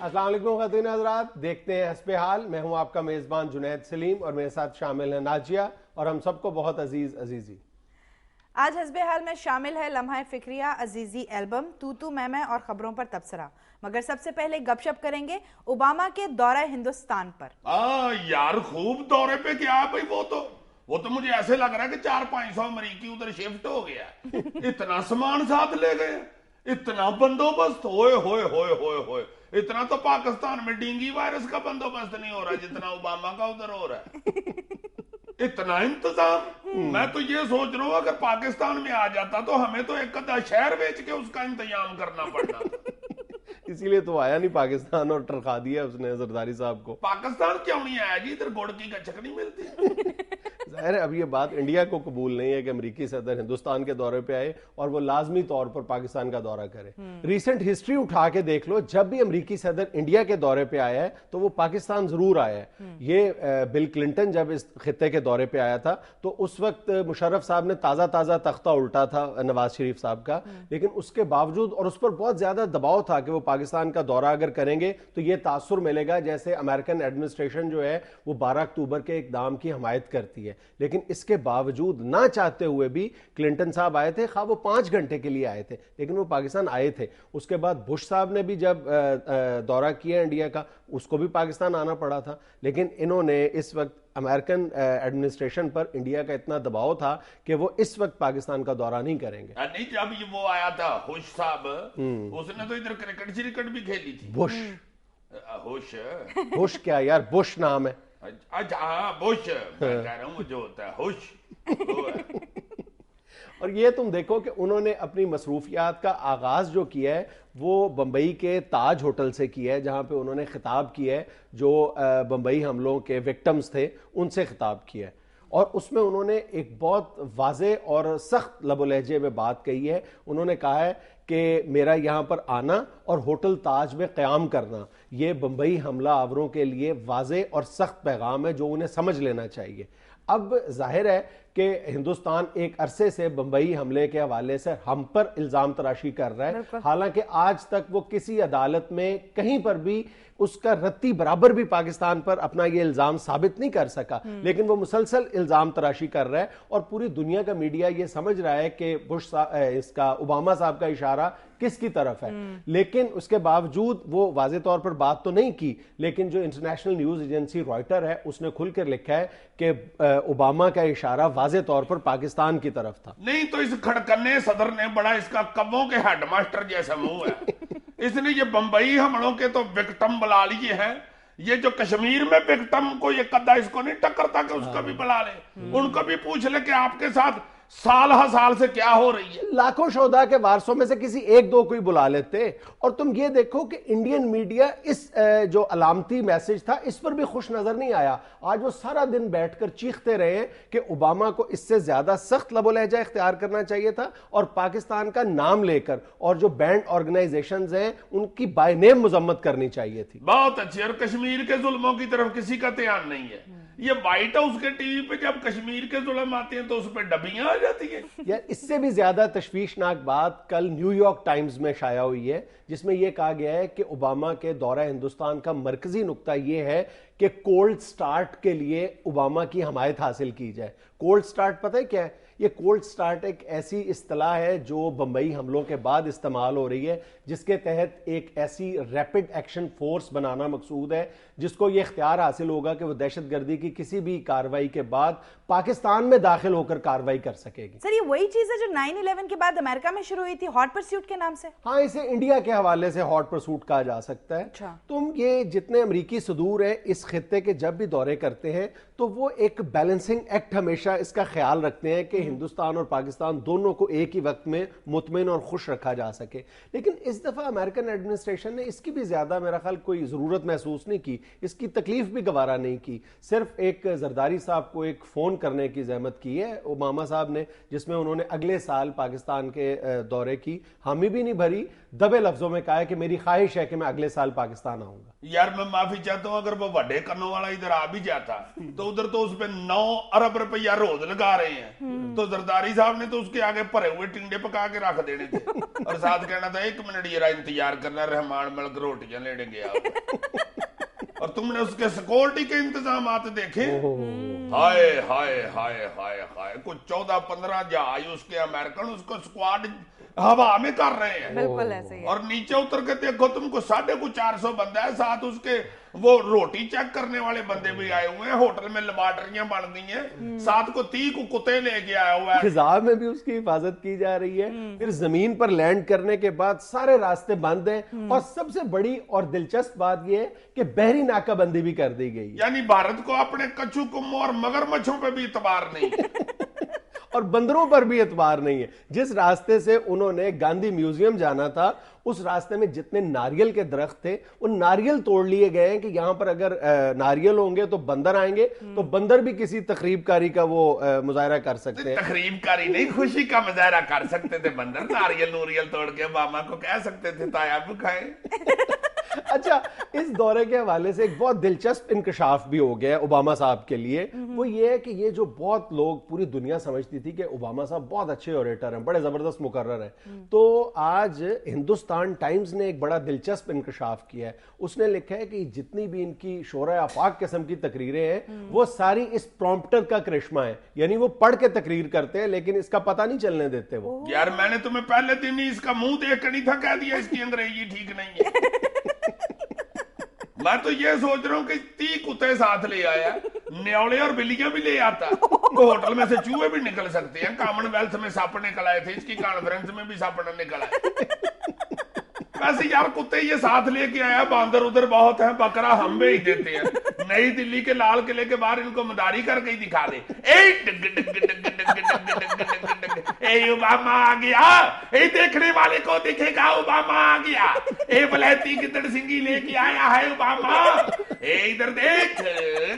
अस्सलाम वालेकुम ख़वातीन हज़रात, देखते हैं हस्बे हाल। मैं हूं आपका मेज़बान जुनैद सलीम और मेरे साथ शामिल है नाजिया और हम सबको बहुत अजीज़ अजीज़ी। आज हस्बे हाल में शामिल है लम्हा फिक्रिया, अजीजी एल्बम, तू तू मैं और खबरों पर तबसरा। मगर सबसे पहले गपशप करेंगे ओबामा के दौरा हिंदुस्तान पर। यार खूब दौरे पे क्या भाई, वो तो मुझे ऐसे लग रहा है कि 400-500 अमरीकी उधर शिफ्ट हो गया। इतना सामान साथ ले गए, इतना बंदोबस्त, होए होए होए होए होए। इतना तो पाकिस्तान में डेंगू वायरस का बंदोबस्त नहीं हो रहा जितना ओबामा का उधर हो रहा है। इतना इंतजाम। मैं तो ये सोच रहा हूँ अगर पाकिस्तान में आ जाता तो हमें तो एक आधा शहर बेच के उसका इंतजाम करना पड़ना था। इसीलिए तो आया नहीं पाकिस्तान और टरखा दिया उसने जरदारी साहब को। पाकिस्तान क्यों नहीं आया जी, इधर गुड़ की गचक नहीं मिलती। जाहिर है अब ये बात इंडिया को कबूल नहीं है कि अमेरिकी सदर हिंदुस्तान के दौरे पे आए और वो लाजमी तौर पर पाकिस्तान का दौरा करे। रीसेंट हिस्ट्री उठा के देख लो, जब भी अमेरिकी सदर इंडिया के दौरे पे आया है तो वो पाकिस्तान जरूर आया है। ये बिल क्लिंटन जब इस खित्ते के दौरे पे आया था तो उस वक्त मुशर्रफ साहब ने ताजा ताजा तख्ता उल्टा था नवाज शरीफ साहब का, लेकिन उसके बावजूद और उस पर बहुत ज्यादा दबाव था कि वो पाकिस्तान का दौरा अगर करेंगे तो ये तासुर मिलेगा जैसे अमेरिकन एडमिनिस्ट्रेशन जो है वो 12 अक्टूबर के इकदाम की हमायत करती है। लेकिन इसके बावजूद ना चाहते हुए भी क्लिंटन साहब आए थे, खा वो 5 घंटे के लिए आए थे, लेकिन वो पाकिस्तान आए थे। उसके बाद बुश साहब ने भी जब दौरा किया इंडिया का, उसको भी पाकिस्तान आना पड़ा था। लेकिन इन्होंने इस वक्त अमेरिकन एडमिनिस्ट्रेशन पर इंडिया का इतना दबाव था कि वो इस वक्त पाकिस्तान का दौरा नहीं करेंगे। नहीं, जब ये वो आया था हुश साहब, उसने तो इधर क्रिकेट भी खेली थी। बुश हुश बुश क्या यार, बुश नाम है। अच्छा हाँ बुश, मैं कह रहा हूँ जो होता है हुश वो है। और ये तुम देखो कि उन्होंने अपनी मसरूफियात का आगाज जो किया है वो बंबई के ताज होटल से किया है, जहां पे उन्होंने खिताब किया है जो बंबई हमलों के विक्टिम्स थे उनसे खिताब किया है। और उसमें उन्होंने एक बहुत वाजे और सख्त लबो लहजे में बात कही है। उन्होंने कहा है कि मेरा यहाँ पर आना और होटल ताज में क़याम करना ये बंबई हमला आवरों के लिए वाजे और सख्त पैगाम है जो उन्हें समझ लेना चाहिए। अब जाहिर है कि हिंदुस्तान एक अरसे से बंबई हमले के हवाले से हम पर इल्जाम तराशी कर रहा है, हालांकि आज तक वो किसी अदालत में कहीं पर भी उसका रत्ती बराबर भी पाकिस्तान पर अपना ये इल्जाम साबित नहीं कर सका। लेकिन वो मुसलसल इल्जाम तराशी कर रहा है और पूरी दुनिया का मीडिया ये समझ रहा है कि इसका ओबामा साहब का इशारा किसकी तरफ है। लेकिन उसके बावजूद वो वाजे तौर पर बात तो नहीं की, लेकिन जो इंटरनेशनल न्यूज एजेंसी रॉयटर है उसने खुलकर लिखा है कि ओबामा का इशारा वाजे तौर पर पाकिस्तान की तरफ था। नहीं तो इस खड़कने सदर ने बड़ा, इसका कब्बों के हेडमास्टर जैसा मुंह है। इसने ये बंबई हमलों के तो विक्टिम बुला लिए हैं, ये जो कश्मीर में विक्टिम को ये कदा इसको नहीं टक्करता कि उसका भी बुला ले, उनको भी पूछ ले कि आपके साथ साल हर साल से क्या हो रही है। लाखों शोधा के वारसों में से किसी एक दो को ही बुला लेते। और तुम ये देखो कि इंडियन मीडिया इस जो अलामती मैसेज था इस पर भी खुश नजर नहीं आया। आज वो सारा दिन बैठकर चीखते रहे कि ओबामा को इससे ज्यादा सख्त लबो लहजा इख्तियार करना चाहिए था और पाकिस्तान का नाम लेकर और जो बैंड ऑर्गेनाइजेशंस हैं उनकी बाय नेम मजम्मत करनी चाहिए थी। बहुत अच्छी। और कश्मीर के जुल्मों की तरफ किसी का ध्यान नहीं है। ये व्हाइट हाउस के टीवी पे जब कश्मीर के जुल्म आते हैं तो उस पर डबियां आ जाती है। यार इससे भी ज्यादा तशवीशनाक बात कल न्यूयॉर्क टाइम्स में शाया हुई है, जिसमें यह कहा गया है कि ओबामा के दौरा हिंदुस्तान का मरकजी नुक्ता यह है कि कोल्ड स्टार्ट के लिए ओबामा की हमायत हासिल की जाए। कोल्ड स्टार्ट पता है क्या है? ये कोल्ड स्टार्ट एक ऐसी इस्तिलाह है जो बंबई हमलों के बाद इस्तेमाल हो रही है, जिसके तहत एक ऐसी रैपिड एक्शन फोर्स बनाना मकसूद है जिसको ये इख्तियार हासिल होगा कि वो दहशतगर्दी की किसी भी कार्रवाई के बाद पाकिस्तान में दाखिल होकर कार्रवाई कर सकेगी। सर ये वही चीज है जो 9/11 के बाद अमेरिका में शुरू हुई थी, हॉट परस्यूट के नाम से। हाँ, इसे इंडिया के हवाले से हॉट परसूट कहा जा सकता है। अच्छा। तुम ये जितने अमरीकी सदूर है इस खित्ते के जब भी दौरे करते हैं तो वो एक बैलेंसिंग एक्ट हमेशा इसका ख्याल रखते हैं कि हिंदुस्तान और पाकिस्तान दोनों को एक ही वक्त में मुतमिन और खुश रखा जा सके। लेकिन इस दफा अमेरिकन एडमिनिस्ट्रेशन ने इसकी भी ज्यादा मेरा ख्याल कोई जरूरत महसूस नहीं की, इसकी तकलीफ भी गवारा नहीं की। सिर्फ एक जरदारी साहब को एक फोन करने की जहमत की है ओबामा साहब ने, जिसमें उन्होंने अगले साल पाकिस्तान के दौरे की हामी भी नहीं भरी, दबे लफ्जों में कहा है कि मेरी ख्वाहिश है कि मैं अगले साल पाकिस्तान आऊंगा। यार मैं माफी चाहता हूं, अगर वो वड्डे करने वाला इधर आ भी जाता तो उधर तो उस पे 9 अरब रुपया रोज लगा रहे हैं, तो जरदारी साहब ने तो उसके आगे भरे हुए टिंडे पका के रख देने थे और साथ कहना था 1 मिनट जरा इंतजार करना, रहमान मलिक रोटियां लेने गया। और तुमने उसके सिक्योरिटी के इंतजाम देखे, हाय हाय हाय हाय हाय, कुछ 14-15 जहाज उसके अमेरिकन उसको स्क्वाड हवा में कर रहे हैं, बिल्कुल ऐसे ही है। और नीचे उतर के देखो तुमको 450 बंदा है, साथ उसके वो रोटी चेक करने वाले बंदे भी आए हुए हैं, होटल में लेबॉर्टरियां बन गई हैं, साथ को 30 को कुत्ते लेके आया हुआ है, फिजा में भी उसकी हिफाजत की जा रही है। फिर जमीन पर लैंड करने के बाद सारे रास्ते बंद हैं, और सबसे बड़ी और दिलचस्प बात यह है कि बहरी नाकाबंदी भी कर दी गई है। यानी भारत को अपने कच्छू कुम्मों और मगरमच्छों पे भी इतबार नहीं है और बंदरों पर भी एतबार नहीं है। जिस रास्ते से उन्होंने गांधी म्यूजियम जाना था, उस रास्ते में जितने नारियल के दरख्त थे, उन नारियल तोड़ लिए गए हैं कि यहां पर अगर नारियल होंगे तो बंदर आएंगे, तो बंदर भी किसी तकरीबकारी का वो मुजाहरा कर सकते हैं। तकरीबकारी नहीं, खुशी का मुजाहरा कर सकते थे बंदर, नारियल नूरियल तोड़ के ओबामा को कह सकते थे तायाब खाएं। अच्छा, इस दौरे के हवाले से एक बहुत दिलचस्प इंकशाफ भी हो गया है ओबामा साहब के लिए। वो ये है कि ये जो बहुत लोग, पूरी दुनिया समझती थी कि ओबामा साहब बहुत अच्छे ऑरेटर हैं, बड़े जबरदस्त मुकर्रर हैं, तो आज हिंदुस्तान टाइम्स ने एक बड़ा दिलचस्प इंकशाफ किया है। उसने लिखा है कि जितनी भी इनकी शोरा आफाक किस्म की तकरीरें हैं, वो सारी इस प्रॉम्प्टर का करिश्मा है, यानी वो पढ़ के तकरीर करते हैं लेकिन इसका पता नहीं चलने देते वो। यार मैंने तुम्हें पहले दिन ही इसका मुंह देख कर नहीं था कह दिया इसकी अंग्रेजी ठीक नहीं है। मैं तो ये सोच रहा हूँ कि 30 कुत्ते साथ ले आया, न्योले और बिल्लियां भी ले आता, तो होटल में से चूहे भी निकल सकते हैं। कॉमनवेल्थ में सांप निकल आए थे, इसकी कॉन्फ्रेंस में भी सांप निकल आए। वैसे यार कुत्ते ये साथ लेके आया, बांदर उधर बहुत है, बकरा हम भेज देते हैं। नई दिल्ली के लाल किले के बाहर इनको मदारी करके ही दिखा दे, ए ओबामा आ गया, ए देखने वाले को दिखेगा ओबामा आ गया, ए बलैती गिद्दड़ सिंगी लेके आया है ओबामा, ए इधर देख,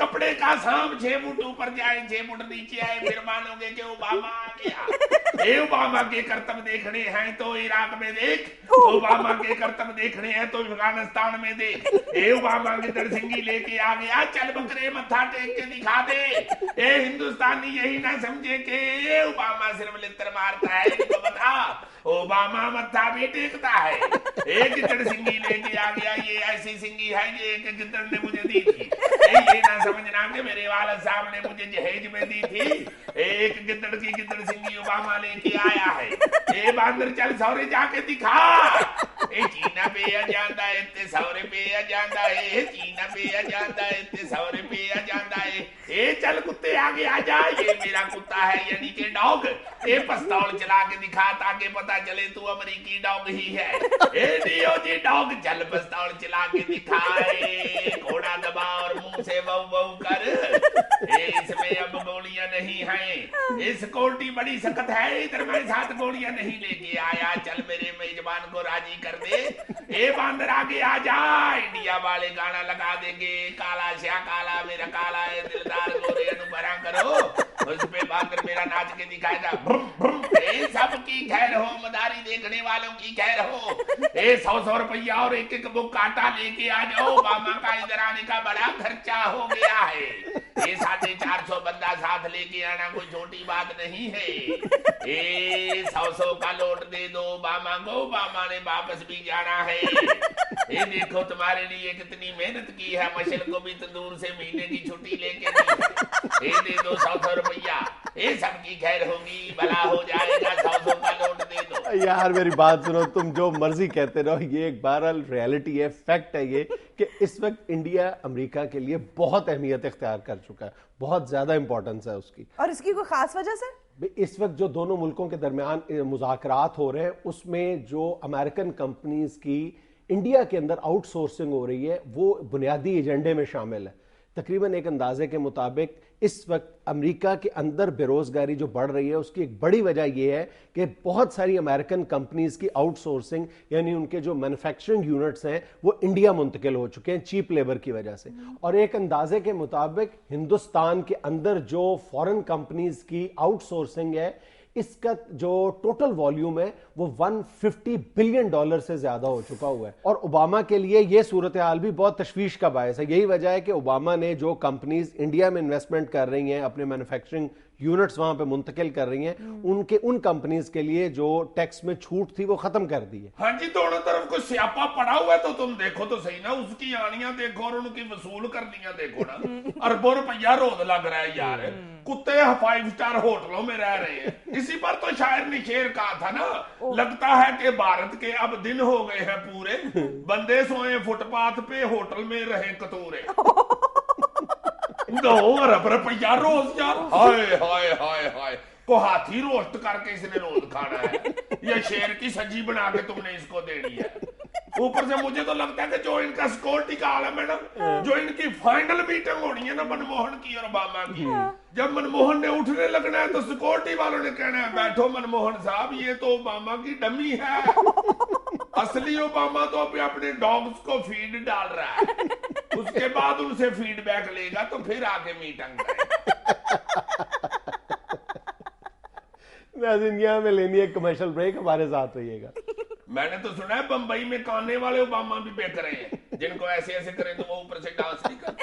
कपड़े का सांप 6 फुट ऊपर जाए 6 फुट नीचे आए, फिर मानोगे कि ओबामा आ गया। ए ओबामा के करतब देखने हैं तो इराक में देख, ओबामा के करतब देखने हैं तो अफगानिस्तान में देख, ए ओबामा गिद्दड़ सिंगी लेके आ गया, चल बकरे मत्था टेक के दिखा दे। ए हिंदुस्तानी यही ना समझे कि ओबामा सिर्फ लित्र मारता है, इनको बता ओबामा मत्था भी टेकता है। एक गिद्दड़ सिंगी लेके आ गया, ये ऐसी सिंगी है ये एक गिद्दड़ ने मुझे दी थी, ये ना समझना कि मेरे वाला साहब ने मुझे जहेज में दी थी। एक गिद्दड़ की गिद्दड़ सिंगी ओबामा लेके आया है। ए बांदर चल सौरे जाके दिखा, ए चीना पे आ जांदा है ते सौरे पे आ जांदा है, चीना पे आ जांदा है ते सौरे पे आ जांदा है। ए चल कुत्ते आगे आ जा, ये मेरा कुत्ता है यानी कि डॉग, ए पिस्तौल चला के दिखा ताकि पता चले तू अमेरिकी डॉग ही है। ए डीओजी डॉग चल पिस्तौल चला के दिखाए, घोड़ा दबा और मुंह से वौ वौ कर, इसमें अब गोलियां नहीं हैं, इस कोल्टी बड़ी सख्त है, इधर मैं 7 गोलियां नहीं लेके आया, चल मेरे मेजबान को राजी कर दे। ए बांदर आगे आ जा, इंडिया वाले गाना लगा देंगे, काला श्या काला मेरा काला है दिलदार गोरे अनुपरा करो, उस पे बांदर मेरा नाच के दिखाएगा। ए सबकी खैर हो, मदारी देखने वालों की खैर हो, ए 100 रुपया और एक बुक काटा लेके आ जाओ, ओबामा का इधर आने का बड़ा खर्चा हो गया है। ये 450 बंदा साथ लेके आना कोई छोटी बात नहीं है। ए 100 का नोट दे दो ओबामा को, ओबामा ने वापस भी जाना है। ये देखो तुम्हारे लिए कितनी मेहनत की है, मशल को भी तंदूर से महीने की छुट्टी लेके दी। ये दे दो 100 रुपया, ये सबकी खैर होगी, भला हो जाएगा, 100 का नोट दे दो। यार मेरी बात सुनो, तुम जो मर्जी कहते रहो, ये एक बहरहाल रियलिटी है, फैक्ट है ये कि इस वक्त इंडिया अमेरिका के लिए बहुत अहमियत इख्तियार कर चुका है, बहुत ज्यादा इंपॉर्टेंस है उसकी। और इसकी कोई खास वजह सर? इस वक्त जो दोनों मुल्कों के दरमियान मुज़ाकरात हो रहे हैं, उसमें जो अमेरिकन कंपनीज की इंडिया के अंदर आउटसोर्सिंग हो रही है, वो बुनियादी एजेंडे में शामिल है। तकरीबन एक अंदाजे के मुताबिक इस वक्त अमेरिका के अंदर बेरोजगारी जो बढ़ रही है, उसकी एक बड़ी वजह यह है कि बहुत सारी अमेरिकन कंपनीज की आउटसोर्सिंग, यानी उनके जो मैन्युफैक्चरिंग यूनिट्स हैं वो इंडिया मुंतकिल हो चुके हैं चीप लेबर की वजह से। और एक अंदाजे के मुताबिक हिंदुस्तान के अंदर जो फॉरेन कंपनीज की आउटसोर्सिंग है, इसका जो टोटल वॉल्यूम है वो $150 बिलियन से ज्यादा हो चुका हुआ है। और ओबामा के लिए ये सूरत हाल भी बहुत तशवीश का बायस है। यही वजह है कि ओबामा ने जो कंपनीज इंडिया में इन्वेस्टमेंट कर रही हैं, अपने मैन्युफैक्चरिंग यूनिट्स वहां पे मुंतकिल कर रही हैं, उन कंपनीज के लिए जो टैक्स में छूट थी वो खत्म कर दी है। हाँ जी, दोनों तरफ कोई स्यापा पड़ा हुआ है तो तुम देखो तो सही ना, उसकी आनियां देखो और उनकी वसूल करनियां देखो ना। अरबों रुपया रोज लग रहा है यार, कुत्ते 5 स्टार होटलों में रह रहे हैं। इसी पर तो शायर ने शेर कहा था ना, लगता है कि भारत के अब दिन हो गए हैं पूरे, बंदे सोए फुटपाथ पे, होटल में रहे कतूरे। 9 अरब रुपया रोज यार, हाय हाय हाय हाय। को हाथी रोस्ट करके इसने रोज खाना है या शेर की सब्जी बना के तुमने इसको देनी है। ऊपर से मुझे तो लगता है कि जो इनका सिक्योरिटी काल है मैडम, जो इनकी फाइनल मीटिंग होनी है ना मनमोहन की और ओबामा की, जब मनमोहन ने उठने लगना है तो सिक्योरिटी वालों ने कहना है बैठो मनमोहन साहब, ये तो ओबामा की डमी है, असली ओबामा तो अभी अपने डॉग्स को फीड डाल रहा है, उसके बाद उनसे फीडबैक लेगा तो फिर आगे मीटिंग करेगा। दुनिया में लेनी है कमर्शियल ब्रेक, हमारे साथ होइएगा। मैंने तो सुना है बंबई में गाने वाले ओबामा भी बेच रहे हैं, जिनको ऐसे ऐसे करें तो वो ऊपर से डांस नहीं करते।